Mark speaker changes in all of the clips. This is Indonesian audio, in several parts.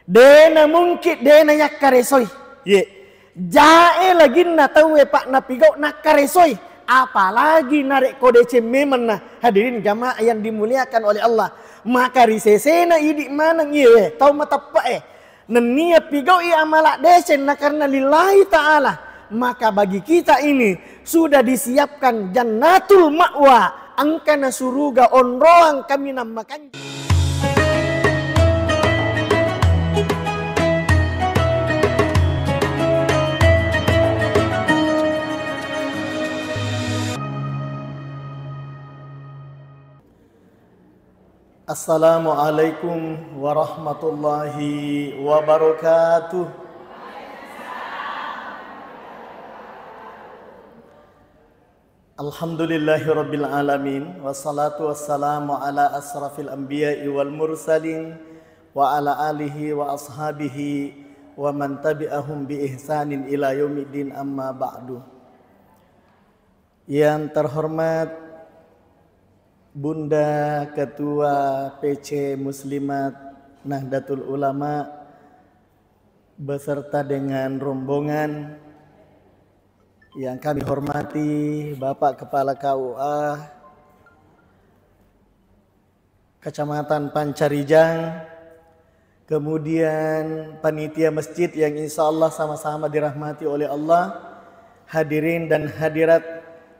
Speaker 1: Dena mungkin dena yakaresoi. Ye. Jae lagi na tahu pak na pigau na karesoi. Apalagi narik kode cememen nah. Hadirin jamaah yang dimuliakan oleh Allah. Maka risesena idik mana ngiye. Tahu mata pak Nenia pigau i amalak desen na karena lillahi ta'ala. Maka bagi kita ini sudah disiapkan jannatul ma'wa. Angkana suruga onroang kami namakan. Assalamualaikum warahmatullahi wabarakatuh. Alhamdulillahirabbil alamin wassalatu wassalamu ala asrafil anbiya'i wal mursalin wa ala alihi wa ashabihi wa man tabi'ahum bi ihsanin ila yaumiddin amma ba'du. Yang terhormat Bunda Ketua PC Muslimat Nahdlatul Ulama beserta dengan rombongan yang kami hormati, Bapak Kepala KUA Kecamatan Pancarijang, kemudian panitia masjid yang insya Allah sama-sama dirahmati oleh Allah, hadirin dan hadirat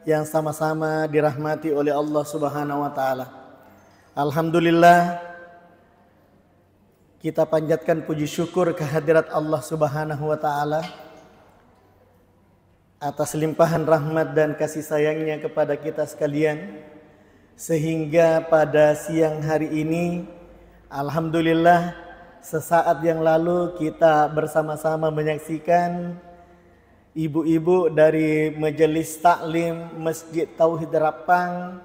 Speaker 1: yang sama-sama dirahmati oleh Allah Subhanahu wa taala. Alhamdulillah kita panjatkan puji syukur kehadirat Allah Subhanahu wa taala atas limpahan rahmat dan kasih sayangnya kepada kita sekalian, sehingga pada siang hari ini alhamdulillah sesaat yang lalu kita bersama-sama menyaksikan ibu-ibu dari Majelis Taklim Masjid Tauhid Rapang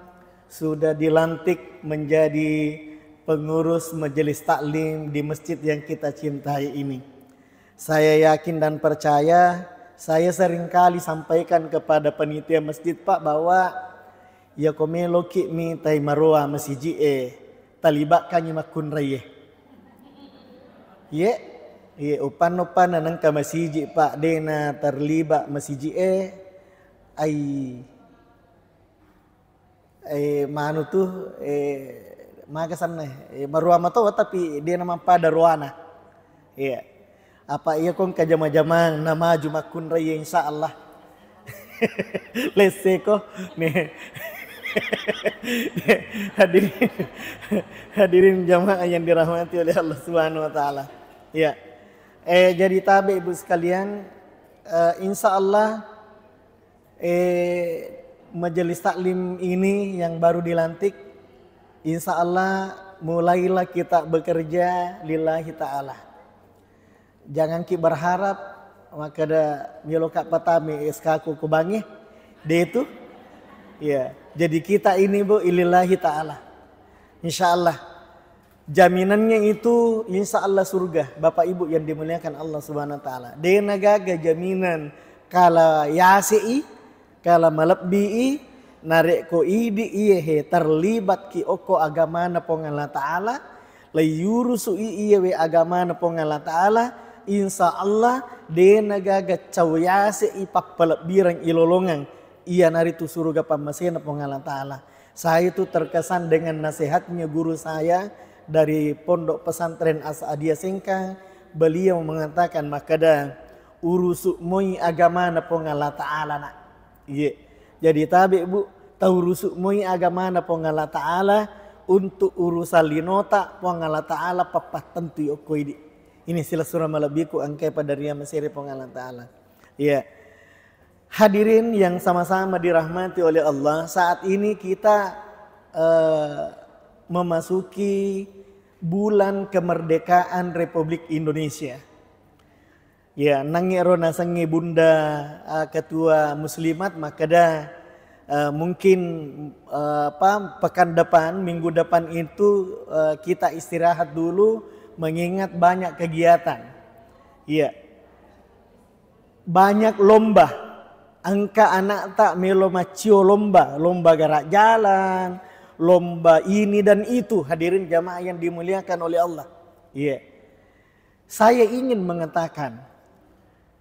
Speaker 1: sudah dilantik menjadi pengurus Majelis Taklim di masjid yang kita cintai ini. Saya yakin dan percaya, saya seringkali sampaikan kepada panitia masjid Pak bahwa ya komelo mi tai marua masjid talibat kanyi makun raye. Ye. Iya, upan-upan nang ka masjid Pak dena terlibat masjid ai manu tuh magasan marua mato tapi dia nama pada ruana. Iya. Apa iya kong kajama-jamang nama jumakun raya insyaallah. Leseko nih. Hadirin jamaah yang dirahmati oleh Allah Subhanahu wa taala. Ya. Jadi tabe ibu sekalian, insya Allah majelis taklim ini yang baru dilantik, insya Allah mulailah kita bekerja lillahi ta'ala. Jangan ki berharap maka ada miloka patami eskaku kubangi dia itu, ya. Jadi kita ini bu lillahi ta'ala, insya Allah. Jaminannya itu insya Allah surga. Bapak ibu yang dimuliakan Allah Subhanahu wa taala. Dia nagaga jaminan kala yasi, kala malabbi, narek ko idi iye terlibat ki oko agama na pong Allah taala, layurusu iye we agama na pong Allah taala, insya Allah dia nagaga cawyasi ipapalabirang ilolongan iya naritu surga pamasena pong Allah taala. Saya itu terkesan dengan nasihatnya guru saya dari Pondok Pesantren As-Adiyah Sengkang. Beliau mengatakan makada urusu moi agama na pong Allah taala nak. Iya. Jadi tabi bu tahu rusuk moi agama na pong Allah taala untuk urusan linota pong Allah taala papat tentu yokoi. Ini sila surah malabiku angkai pada ria mesiri pong Allah taala. Iya. Hadirin yang sama-sama dirahmati oleh Allah, saat ini kita memasuki bulan kemerdekaan Republik Indonesia. Ya, nangero nasangi Bunda Ketua Muslimat makada mungkin pekan depan, minggu depan itu kita istirahat dulu mengingat banyak kegiatan. Ya. Banyak lomba. Angka anak tak melo macio lomba gerak jalan, lomba ini dan itu, hadirin jamaah yang dimuliakan oleh Allah. Iya. saya ingin mengatakan,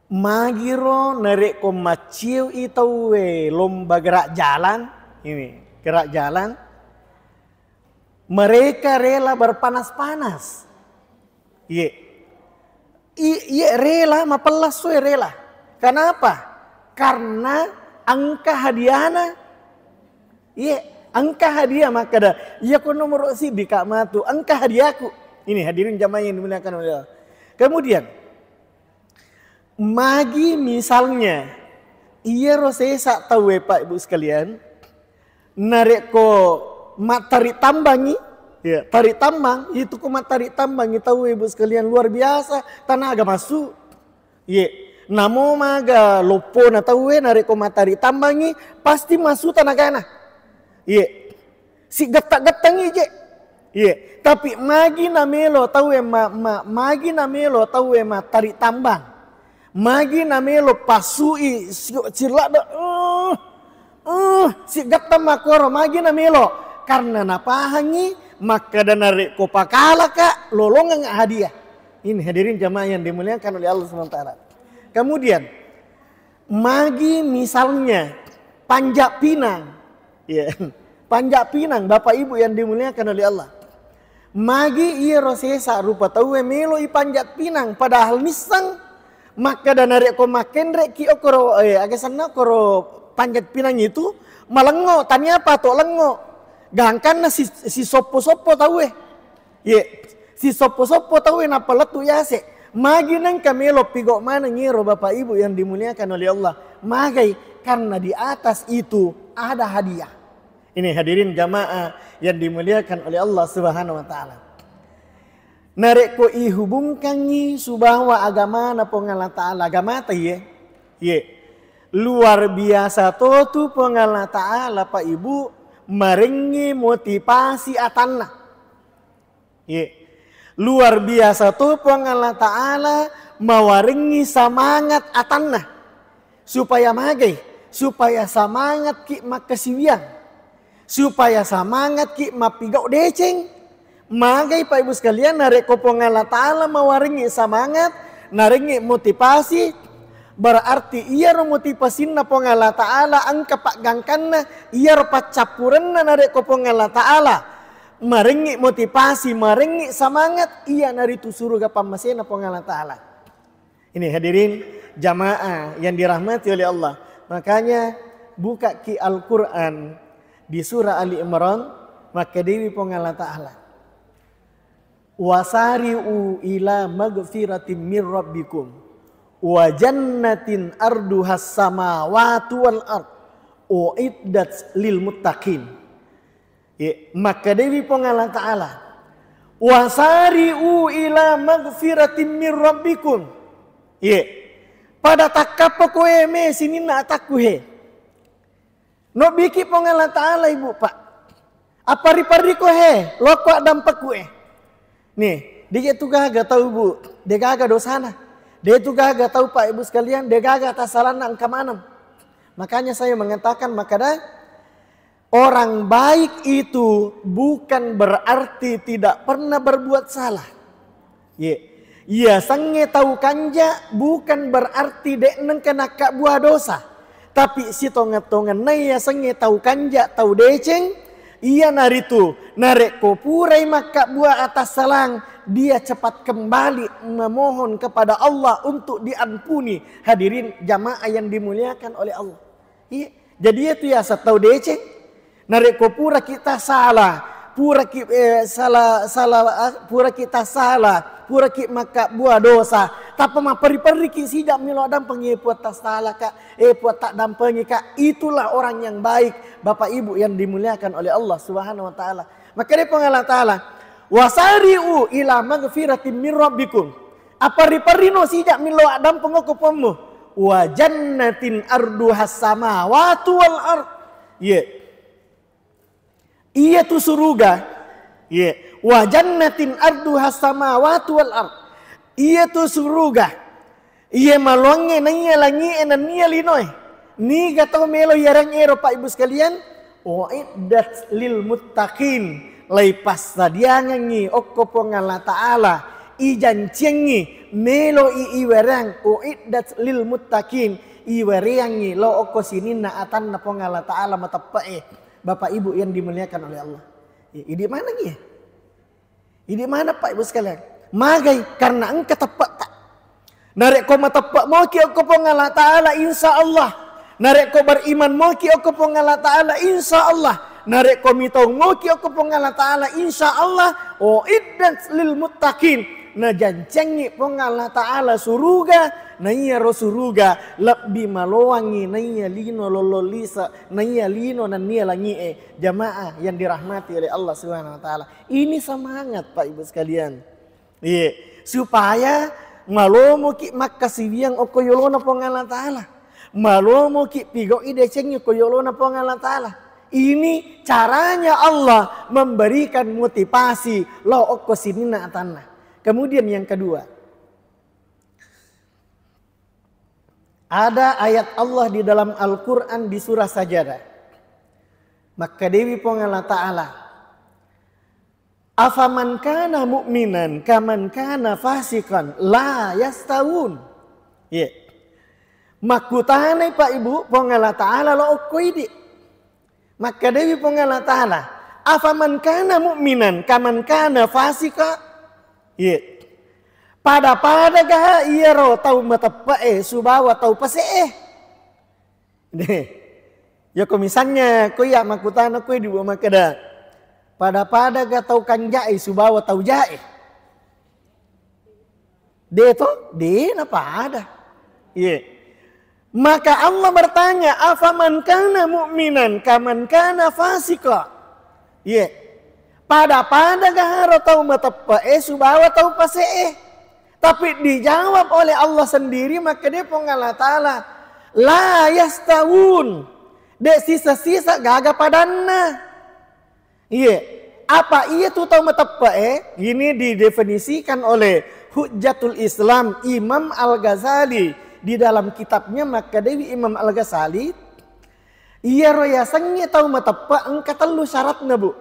Speaker 1: magiro narek ko maciu itawe lomba gerak jalan, ini gerak jalan, mereka rela berpanas-panas. Iya rela, mapelas rela. Kenapa? Karena angka hadiahna. Angka hadiah maka dah. Iya ko nomor si bika matu. Angka hadiahku. Ini hadirin jamaah yang dimuliakan oleh Allah. Kemudian, magi misalnya, iya rosesa tahu Pak Ibu sekalian, narek ko matari tambangi, ya tarik tambang, itu ko matari tambangi tahu Ibu sekalian luar biasa, tenaga masuk, ya. Namo maga lopo na tahu narek ko matari tambangi, pasti masuk tenaga na, ya. Si getak-getangi je. Iya, tapi magi namelo tahu magi namelo tahu tarik tambang. Magi namelo pasui sila si gatta makoro magi namelo karena napahangi maka danare ko pakala ka lolongan hadiah. Ini hadirin jamaah yang dimuliakan oleh Allah SWT. Kemudian magi misalnya panjat pinang. Ya, panjat pinang Bapak Ibu yang dimuliakan oleh Allah. Magi iya rosesa rupa tahu melo i panjat pinang padahal misang maka danare ko makendre ki okoro agasana koro panjat pinang itu malengo tanya apa to lengo gangkan si sopo-sopo tahu si sopo-sopo tahu napa letu yase magi nang kamelo pigo mana ngiro Bapak Ibu yang dimuliakan oleh Allah magai karena di atas itu ada hadiah. Ini hadirin jamaah yang dimuliakan oleh Allah Subhanahu wa taala. Narek ko ihubungkangi subahwa agama na pongala taala agama ta ye. Luar biasa tu pongala taala Pak Ibu marengi motivasi atanna. Luar biasa tu pongala taala mawarengi semangat atanna. Supaya magai, supaya semangat ki makasiwian. Supaya semangat ki mapigau deceng. Magai Pak Ibu sekalian narek ko pongala taala mawaringi semangat, naringi motivasi. Berarti iya ro motivasi na pongala taala angka pak gangkanna, iya ro pacapurenna narek ko pongala taala. Maringi motivasi, maringi semangat, iya naritu surga pamasena pongala taala. Ini hadirin jamaah yang dirahmati oleh Allah. Makanya buka ki Al-Qur'an di surah Ali Imran maka dewi pongala ta'ala wasari'u ila magfiratin min rabbikum wa jannatin arduhas samawati wal ard uiddat lil muttaqin. Maka dewi pongala ta'ala wasari'u ila magfiratin min rabbikum pada takapa koe me sinina atakuhe no biki pongala ta'ala Ibu Pak. Apa ripari ko he, loko dampak kue. Nih, dia itu gaga tahu Bu, dia gaga dosana. Dia itu gaga tahu Pak Ibu sekalian, dia gaga atas salana angka manam. Makanya saya mengatakan makanya orang baik itu bukan berarti tidak pernah berbuat salah. Iya, sange tahu kanja bukan berarti dek neng kena kak buah dosa. Tapi si tonga-tonga naya sange tahu kanja tahu deceng, iya naritu narek ko purai maka buah atas salang, dia cepat kembali memohon kepada Allah untuk diampuni. Hadirin jamaah yang dimuliakan oleh Allah. Iya, jadi itu ya tahu deceng, narek ko pura kita salah. Pura kita salah, pura kita maka buah dosa. Tapi mah peri-peri ki sijak milo dampeng puat tas salah kak, puat tak dampengi kak. Itulah orang yang baik, Bapak Ibu yang dimuliakan oleh Allah Subhanahu wa taala. Maka dia pengala taala, wasari'u ila magfiratin min rabbikum. Apa riparino sijak milo dampeng ko pomo. Wa jannatin arduhas samawati wal ard. Iya tu surga. Wa jannatin arduhas samawati wal ard. Iya tu surga. Iya malonge nanya langi enania linoy. Ni gatau melo yarang ero Pak Ibu sekalian. Uiddat lil muttaqin. Lai pas sadiangan ni okko pongala ta'ala. Ijan ciengi melo iwerang uiddat lil muttaqin iwerangi lo oko sinina atan na pongala ta'ala matappae. Bapak Ibu yang dimuliakan oleh Allah. Ini mana nih? Ini mana Pak Ibu sekalian? Magai karena engkau tepat tak. Narek ko matappa mo ki ko pongala ta'ala insyaallah. Narek ko beriman mo ki ko pongala ta'ala insyaallah. Narek ko mitong mo ki ko pongala ta'ala insyaallah. Uiddat lil muttaqin. Na jancengi pongala ta'ala suruga. Naiya ro suruga lebih malowangi naiya lino lololisa naiya lino nan nia langi jamaah yang dirahmati oleh Allah Subhanahu wa taala. Ini semangat Pak Ibu sekalian. Iya, supaya malomo ki makasibiang oko yolona pongala taala. Malomo ki pigo ide cengi ko yolona pongala taala. Ini caranya Allah memberikan motivasi lo oko sinina atanna. Kemudian yang kedua, ada ayat Allah di dalam Al-Quran di surah Sajadah. Maka Dewi pongala ta'ala. Afaman kana mu'minan kaman kana fasikan la yastawun. Ya. Makutane Pak Ibu pongala ta'ala lo okoidi. Maka Dewi pongala ta'ala. Afaman kana mu'minan kaman kana fasika. Ya. Pada gah iya ro tau matapa subawa tau pase Nih. Ya ko misalnya ko ya makutana ko di bawah makada. Pada gah tau kanjai subawa tau jae. De to, de napa ada. Iya. Maka Allah bertanya, afaman kana mu'minan kaman kana fasika. Iya. Pada gah ro tau matapa subawa tau pase Tapi dijawab oleh Allah sendiri, maka dia pongala ta'ala. La yastawun. Dek sisa-sisa gaga padanna. Iya. Apa iya tu tahu matapa Ini didefinisikan oleh Hujjatul Islam Imam Al-Ghazali. Di dalam kitabnya maka Dewi Imam Al-Ghazali. Iya royasangnya tahu matapa engka telu syaratnya bu.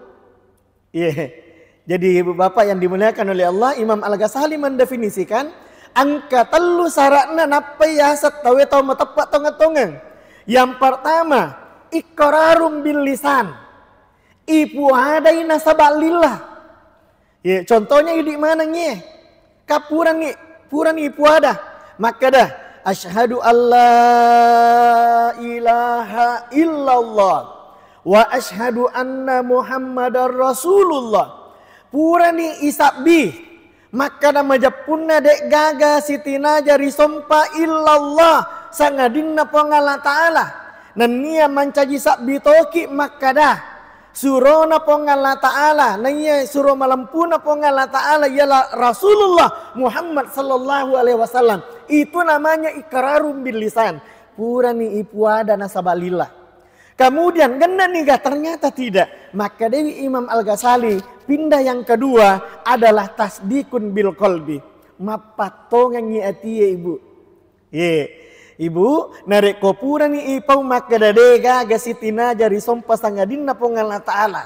Speaker 1: Iya. Jadi ibu bapak yang dimuliakan oleh Allah, Imam Al-Ghazali mendefinisikan angka telu syaratna napa yasat tawe tau matepak tonga-tongang. Yang pertama, iqrarum bil lisan. Ipu hadai nasabalillah. Ya, contohnya di mana nge? Kapuran nge, puran ipu ada. Maka dah asyhadu alla ilaha illallah wa asyhadu anna Muhammadar Rasulullah. Purani isabbi maka nama japunna dek gaga sitina jari sompa illallah sangadinna pongala ta'ala nan nia mancaji sabbi toki maka dah surona pongala ta'ala nanya suruh malampuna pongala ta'ala ialah Rasulullah Muhammad sallallahu alaihi wasallam. Itu namanya iqrarum bil lisan. Purani ipuada nasabalillah. Kemudian ganda niga ternyata tidak. Maka Dewi Imam Al-Ghazali pindah yang kedua adalah tasdikun bil qalbi. Mapatongan ati ibu. Ye. Ibu narek kopura ni ipau maka dade gaga sitina jari sompa sangadinna pongala ta'ala.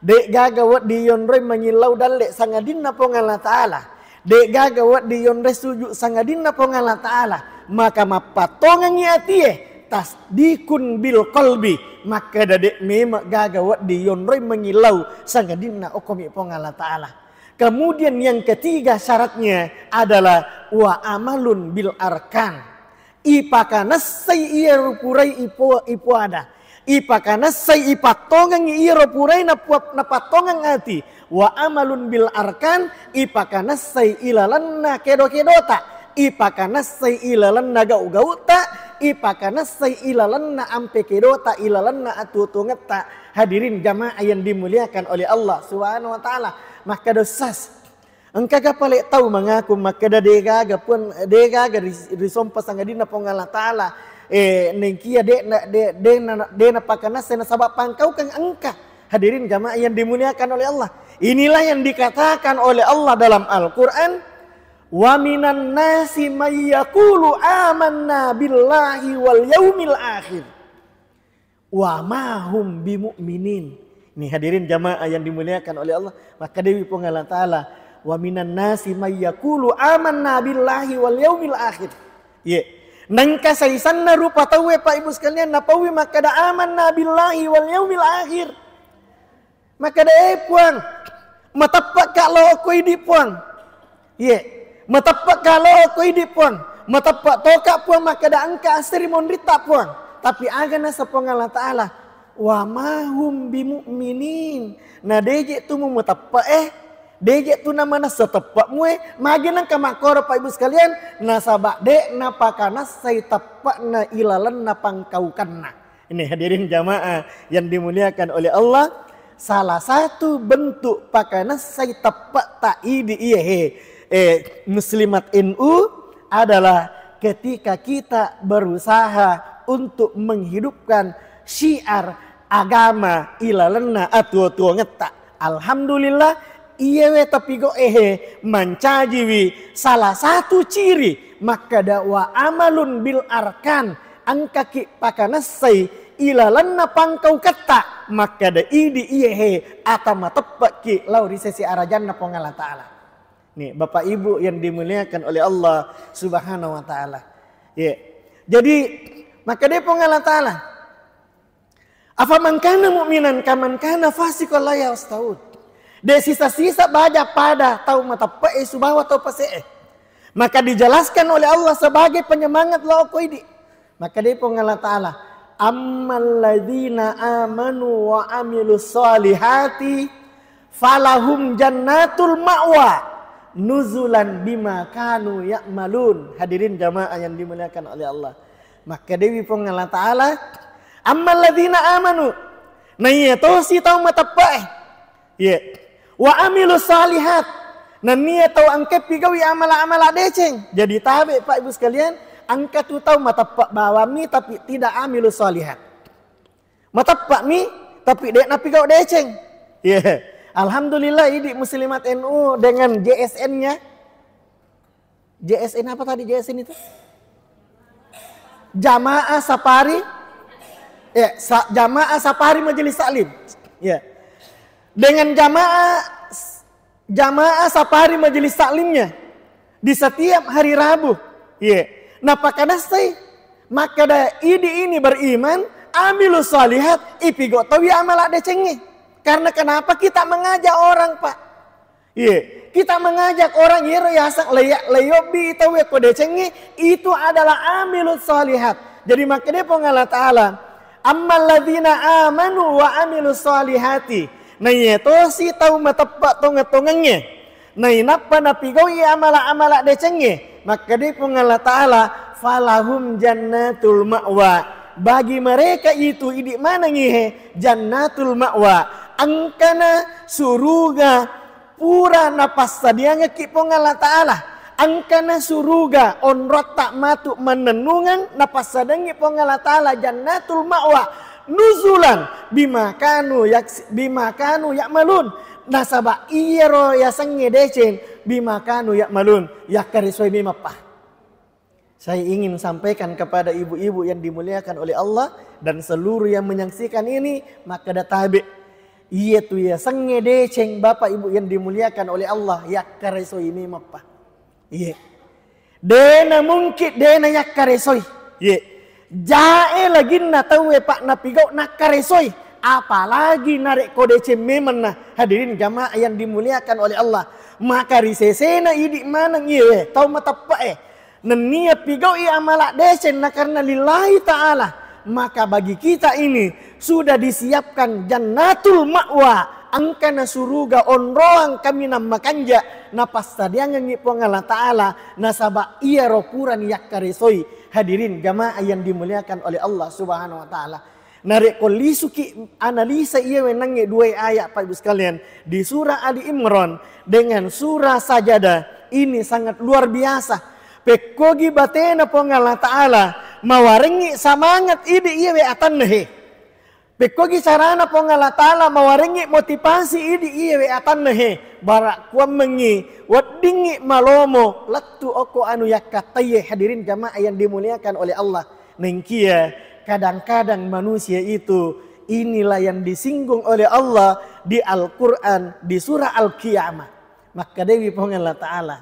Speaker 1: Dek gaga wat di yonroi menyilau dalek sangadinna pongala ta'ala. Dek gaga wat di yonroi sujud sangadinna pongala ta'ala. Maka mapatongan ati tasdikun bil qalbi. Maka dadek mema gagawat di yonroi mengilau sangadinna okomi pongala ta'ala. Kemudian yang ketiga syaratnya adalah wa amalun bil arkan. Ipakana say iya rupurai ipo ada. Ipakana say ipatongang iya rupurai na patongang ati. Wa amalun bil arkan ipakana say ilalanna kedo-kedota. Ipakana say ilalanna gau-gauta. Ipakana say ilalanna ampe kedota ilalanna atutungeta. Hadirin jamaah yang dimuliakan oleh Allah Subhanahu wa taala. Maka dosas engkau kapalek tahu mengaku maka degaga pun degaga risompa sangadina pongala taala nengkia de na pakana sena sabab pangkau kang engka. Hadirin jamaah yang dimuliakan oleh Allah. Inilah yang dikatakan oleh Allah dalam Al-Qur'an. Wa minan nasi may yaqulu amanna billahi wal yaumil akhir wa ma hum bimu'minin. Ini hadirin jamaah yang dimuliakan oleh Allah. Maka Dewi pongala ta'ala Wa minan nasi may yaqulu amanna billahi wal yaumil akhir. Nangka saisanna rupa tawe Pak Ibu sekalian napawi maka da amanna billahi wal yaumil akhir. Maka da puang matapak kalau aku hidup puang. Matapak kalau aku hidup puang. Matapak toka puang maka da angka asri monrita puang. Tapi agana sapong Allah Ta'ala. Wa mahum bimu'minin. Nah deje tu mu matapak deje tu namana setepak mue maginan kamakor Pak Ibu sekalian nasabak de napakana say tapak na ilalan na pangkaukanna. Ini hadirin jamaah yang dimuliakan oleh Allah, salah satu bentuk pakana say tapak taidi muslimat NU adalah ketika kita berusaha untuk menghidupkan syiar agama ilalan na atu-atu ngeta. Alhamdulillah iyewe tapi go mancajiwi salah satu ciri maka dakwa amalun bil arkan angka ki pakanasai ilalanna pangkau kata maka da idi atama tepak ki lauri sesi arajanna pongala ta'ala. Nih Bapak Ibu yang dimuliakan oleh Allah Subhanahu wa taala. Jadi maka dia pongala ta'ala. Afa man kana mu'minan kaman kana fasiqan la yastaud. De sisa-sisa baja pada tahu mata pe subawa atau pase. Maka dijelaskan oleh Allah sebagai penyemangat loko ini. Maka dia Allah Ta'ala. Ammal ladzina amanu wa amilus solihati falahum jannatul ma'wa nuzulan bima kanu ya'malun. Hadirin jamaah yang dimuliakan oleh Allah. Maka dia Allah Ta'ala. Ammal ladzina amanu. Nah iya toh si tahu mata pe. Wa amilu salihat. Nan niya tahu angkat pigawi amala-amala deceng. Jadi tabe Pak Ibu sekalian. Angkat tu tahu matapak bawa mi tapi tidak amilu salihat. Matapak mi tapi dek na pigau deceng. Alhamdulillah ini muslimat NU dengan JSN-nya. JSN apa tadi JSN itu? Jamaah Sapari. Jamaah Sapari Majelis Taklim. Dengan jamaah Sapari Majelis Taklimnya di setiap hari Rabu. Nah pakanasai maka da ini beriman amilu salihat ipigo tawi amala decengi. Karena kenapa kita mengajak orang Pak? Kita mengajak orang yasak layak layobi tawi ko decengi itu adalah amilu salihat. Jadi maka dia pengala Ta'ala ammal ladzina amanu wa amilu salihati. Nah itu si tahu matapak tonga-tongangnya. Nah inapa napigaw amala-amala decengnya. Maka dia Allah Ta'ala falahum jannatul ma'wa. Bagi mereka itu idik mana ngihe jannatul ma'wa. Angkana suruga pura napas sadianga ki Allah Ta'ala. Angkana suruga onrot tak matuk menenungan napas sadangi Allah Ta'ala jannatul ma'wa. Nuzulan bimakanu yakmalun nasaba iyero yasange decen bimakanu yakmalun yakarisoi bimapah. Saya ingin sampaikan kepada ibu-ibu yang dimuliakan oleh Allah dan seluruh yang menyaksikan ini maka databe iya tu yasange decen Bapak Ibu yang dimuliakan oleh Allah yakarisoi bimapah. Dena mungkin dena yakarisoi. Jae lagi na tahu Pak na pigau na karesoi apalagi narik kode cememen nah hadirin jamaah yang dimuliakan oleh Allah maka risesena idik mana ngiye tahu mata pa nenia pigau i amala desen na karena lillahi ta'ala maka bagi kita ini sudah disiapkan jannatul ma'wa angkana suruga onroang kami namakanja napas tadiangan ni Allah Ta'ala nasaba iya ropuran yak karesoi. Hadirin jamaah yang dimuliakan oleh Allah Subhanahu wa taala. Narek kolisuki analisa iya wenangnya dua ayat Pak Ibu sekalian di surah Ali Imran dengan surah Sajadah ini sangat luar biasa. Pekogi batena Allah Ta'ala mawarengi semangat ide iya we atannehe. Pekogi sarana Allah Ta'ala mawarengi motivasi ide iya we atannehe. Barak kuam mengi wadingi malomo latu oko anu yakataye. Hadirin jamaah yang dimuliakan oleh Allah. Nengkia kadang-kadang manusia itu inilah yang disinggung oleh Allah di Al-Quran di surah Al-Qiyamah. Maka dewi pohon Allah Ta'ala.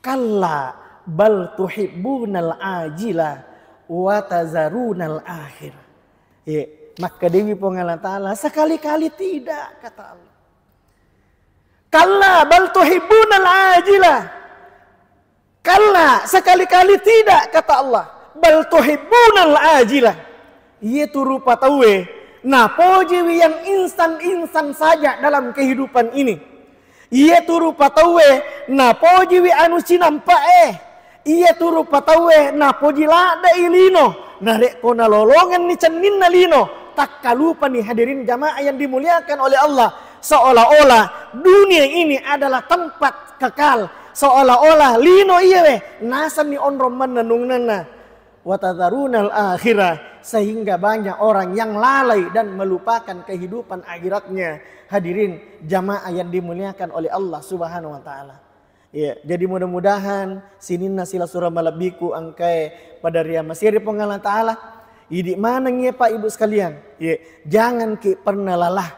Speaker 1: Kalla bal tuhibbunal ajila wa tazarunal akhir. Ya, maka dewi pohon Allah Ta'ala. Sekali-kali tidak, kata Allah. Kalla bal tuhibbunal ajila. Kalla, sekali-kali tidak, kata Allah. Bal tuhibbunal ajila. Itu rupa tawe. Nah, pojiwi yang instan-instan saja dalam kehidupan ini. Itu rupa tawe. Nah, pojiwi anu sinampa Itu rupa tawe. Nah, poji lada ilino. Nah, rek kona lolongan ni cenin na lino. Tak kalupa nih hadirin jamaah yang dimuliakan oleh Allah. Seolah-olah dunia ini adalah tempat kekal. Seolah-olah lino iya nasan ni onrom menenung nana. Watadharunal akhirah. Sehingga banyak orang yang lalai dan melupakan kehidupan akhiratnya. Hadirin jamaah yang dimuliakan oleh Allah Subhanahu wa taala. Ya, jadi mudah-mudahan sininna sila surah malabiku angkai pada ria masiri pengalah taala. Idi mana nge Pak Ibu sekalian? Ya, jangan pernah lelah.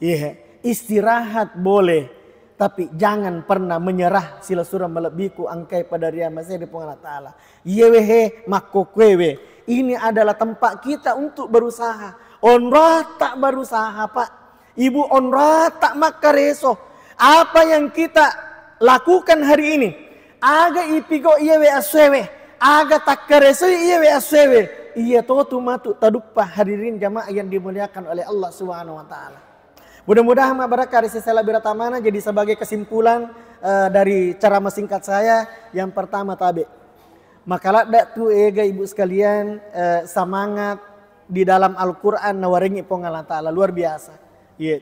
Speaker 1: Ya, istirahat boleh, tapi jangan pernah menyerah. Sila surah malabiku angkai pada ria masiri pengalah taala. Yewehe makokwewe. Ini adalah tempat kita untuk berusaha. Onra tak berusaha Pak. Ibu onra tak makareso. Apa yang kita lakukan hari ini. Aga ipigo iyewe aswewe. Aga tak kareso iyewe aswewe. Iya totu matu tadukpa hadirin jamaah yang dimuliakan oleh Allah Subhanahu wa taala. Mudah-mudahan mabarakah risala biratamana jadi sebagai kesimpulan dari cara singkat saya. Yang pertama tabe. Maka dak tu ega ibu sekalian semangat di dalam Al-Quran nawaringi pong Allah Ta'ala luar biasa. Yeah.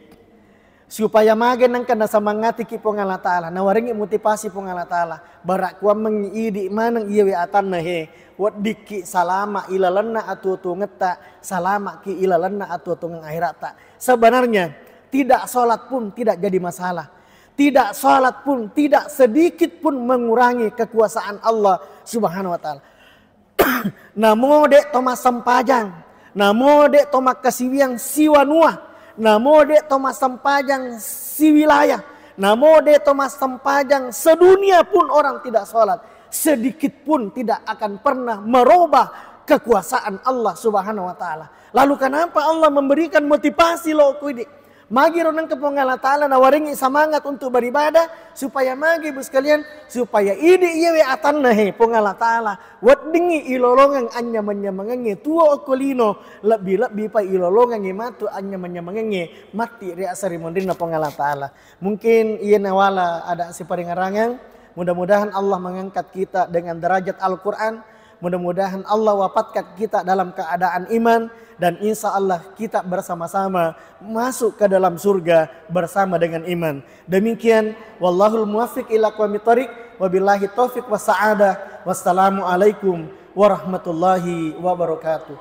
Speaker 1: Supaya magen nang kena semangati ki pong Allah Ta'ala nawaringi motivasi pong Allah Ta'ala. Barak kuam mengiidi manang iya we atan he. Wat diki salama ilalanna atu ngeta salama ki ilalanna atu akhirat ta. Sebenarnya tidak sholat pun tidak jadi masalah. Tidak salat pun tidak sedikit pun mengurangi kekuasaan Allah Subhanahu wa taala. Namo dek toma sampajang, namo dek toma kasiwiang siwanua, namo dek toma sampajang si wilayah, namo dek toma sampajang sedunia pun orang tidak salat, sedikit pun tidak akan pernah merubah kekuasaan Allah Subhanahu wa taala. Lalu kenapa Allah memberikan motivasi lo kuidi? Magi ronang kepong Allah Ta'ala nawaringi semangat untuk beribadah. Supaya magi ibu sekalian. Supaya idi iyewe atan nahe pong Allah Ta'ala. Wat dingi ilolongang anya menyamangangi. Tua okolino. Lebih-lebih pa ilolongang matu anya menyamangangi. Mati ria sarimondin na pong Allah Ta'ala. Mungkin iya nawala ada si paringarangan. Mudah-mudahan Allah mengangkat kita dengan derajat Al-Quran. Mudah-mudahan Allah wafatkan kita dalam keadaan iman. Dan insya Allah kita bersama-sama masuk ke dalam surga bersama dengan iman. Demikian. Wallahul muwaffiq ila aqwamit thoriq. Wabillahi taufiq wa sa'adah. Wassalamualaikum warahmatullahi wabarakatuh.